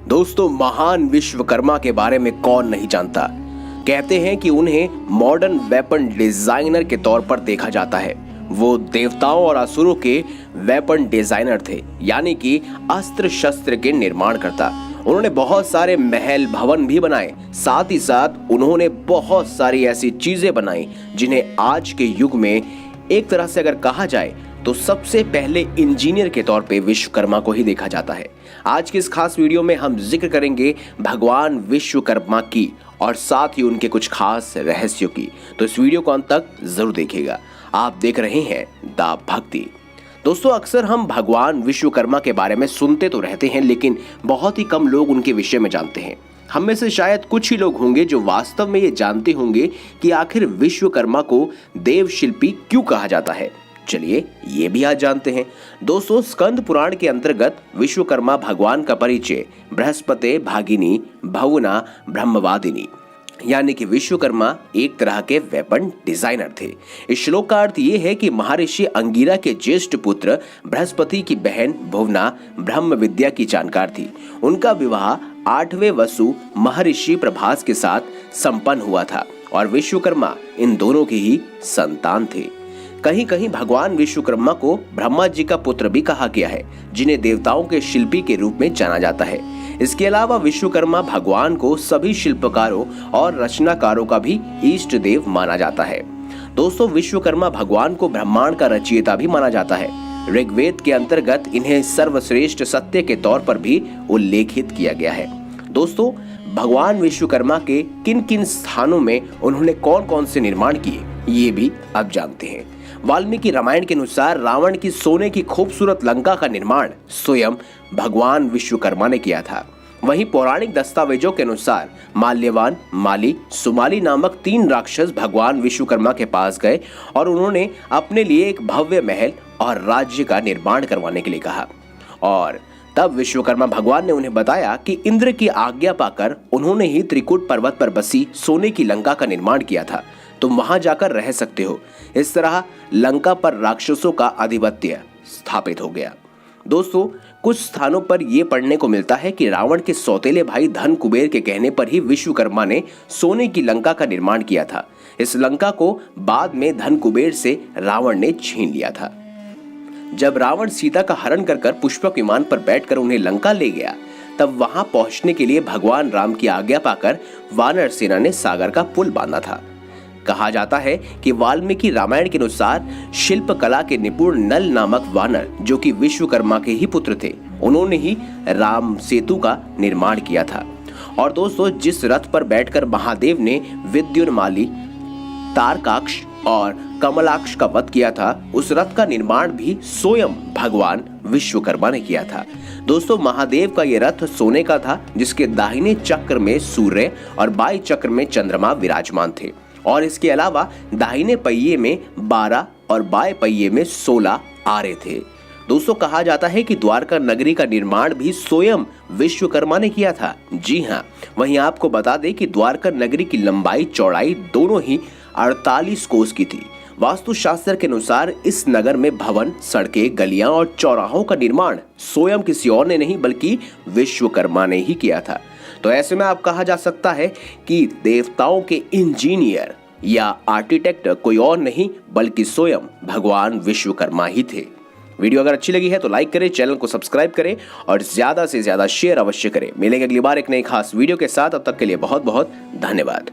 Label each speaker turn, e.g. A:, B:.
A: दोस्तों, महान विश्वकर्मा के बारे में कौन नहीं जानता। कहते हैं कि उन्हें मॉडर्न वेपन डिजाइनर के तौर पर देखा जाता है। वो देवताओं और असुरों के वेपन डिजाइनर थे, यानी कि अस्त्र शस्त्र के निर्माणकर्ता। उन्होंने बहुत सारे महल भवन भी बनाए। साथ ही साथ उन्होंने बहुत सारी ऐसी चीजें बनाई जिन्हें आज के युग में एक तरह से अगर कहा जाए तो सबसे पहले इंजीनियर के तौर पे विश्वकर्मा को ही देखा जाता है। आज की इस खास वीडियो में हम जिक्र करेंगे भगवान विश्वकर्मा की और साथ ही उनके कुछ खास रहस्यों की। तो इस वीडियो को अंत तक जरूर देखिएगा। आप देख रहे हैं द भक्ति। दोस्तों, अक्सर हम भगवान विश्वकर्मा के बारे में सुनते तो रहते हैं, लेकिन बहुत ही कम लोग उनके विषय में जानते हैं। हम में से शायद कुछ ही लोग होंगे जो वास्तव में ये जानते होंगे कि आखिर विश्वकर्मा को देव शिल्पी क्यों कहा जाता है। चलिए ये भी आज जानते हैं। दोस्तों, स्कंद पुराण के अंतर्गत विश्वकर्मा भगवान का परिचय बृहस्पति भागिनी भवना ब्रह्मवादिनी, यानी कि विश्वकर्मा एक तरह के वेपन डिजाइनर थे। इस श्लोक का अर्थ ये है कि महर्षि अंगिरा के ज्येष्ठ पुत्र बृहस्पति की बहन भुवना ब्रह्म विद्या की जानकार थी। उनका विवाह 8वें वसु महर्षि प्रभास के साथ संपन्न हुआ था और विश्वकर्मा इन दोनों के ही संतान थे। कहीं कहीं भगवान विश्वकर्मा को ब्रह्मा जी का पुत्र भी कहा गया है, जिन्हें देवताओं के शिल्पी के रूप में जाना जाता है। इसके अलावा विश्वकर्मा भगवान को सभी शिल्पकारों और रचनाकारों का भी इष्ट देव माना जाता है। दोस्तों, विश्वकर्मा भगवान को ब्रह्मांड का रचयिता भी माना जाता है। ऋग्वेद के अंतर्गत इन्हें सर्वश्रेष्ठ सत्य के तौर पर भी उल्लेखित किया गया है। दोस्तों, भगवान विश्वकर्मा के किन किन स्थानों में उन्होंने कौन कौन से निर्माण किए, ये भी अब जानते हैं। वाल्मीकि रामायण के अनुसार रावण की सोने की खूबसूरत लंका का निर्माण स्वयं भगवान विश्वकर्मा ने किया था। वहीं पौराणिक दस्तावेजों के अनुसार माल्यवान, माली, सुमाली नामक 3 राक्षस भगवान विश्वकर्मा के पास गए और उन्होंने अपने लिए एक भव्य महल और राज्य का निर्माण करवाने के लिए कहा। और तब विश्वकर्मा भगवान ने उन्हें बताया कि इंद्र की आज्ञा पाकर उन्होंने ही त्रिकुट पर्वत पर बसी सोने की लंका का निर्माण किया था। तुम वहां जाकर रह सकते हो। इस तरह लंका पर राक्षसों का आधिपत्य स्थापित हो गया। दोस्तों, कुछ स्थानों पर यह पढ़ने को मिलता है कि रावण के सौतेले भाई धन कुबेर के कहने पर ही विश्वकर्मा ने सोने की लंका का निर्माण किया था। इस लंका को बाद में धन कुबेर से रावण ने छीन लिया था। जब रावण सीता का हरण कर पुष्पक विमान पर बैठकर उन्हें लंका ले गया, तब वहां पहुंचने के लिए भगवान राम की आज्ञा पाकर वानर सेना ने सागर का पुल बांधा था। कहा जाता है कि वाल्मीकि रामायण के अनुसार शिल्प कला के निपुण नल नामक वानर, जो कि विश्वकर्मा के ही पुत्र थे, उन्होंने ही राम सेतु का निर्माण किया था। और दोस्तों, जिस रथ पर बैठकर महादेव ने विद्युन्माली, तारकाक्ष और कमलाक्ष का वध किया था, उस रथ का निर्माण भी स्वयं भगवान विश्वकर्मा ने किया था। दोस्तों, महादेव का यह रथ सोने का था, जिसके दाहिने चक्र में सूर्य और बाएं चक्र में चंद्रमा विराजमान थे। और इसके अलावा दाहिने पहिए में 12 और बाएं पहिए में 16 आरे थे। दोस्तों, कहा जाता है कि द्वारका नगरी का निर्माण भी स्वयं विश्वकर्मा ने किया था। जी हाँ, वहीं आपको बता दें कि द्वारका नगरी की लंबाई चौड़ाई दोनों ही 48 कोस की थी। वास्तुशास्त्र के अनुसार इस नगर में भवन, सड़कें, गलियां और चौराहों का निर्माण स्वयं किसी और ने नहीं बल्कि विश्वकर्मा ने ही किया था। तो ऐसे में आप कहा जा सकता है कि देवताओं के इंजीनियर या आर्किटेक्ट कोई और नहीं बल्कि स्वयं भगवान विश्वकर्मा ही थे। वीडियो अगर अच्छी लगी है तो लाइक करें, चैनल को सब्सक्राइब करें और ज्यादा से ज्यादा शेयर अवश्य करें। मिलेंगे अगली बार एक नई खास वीडियो के साथ। अब तक के लिए बहुत बहुत धन्यवाद।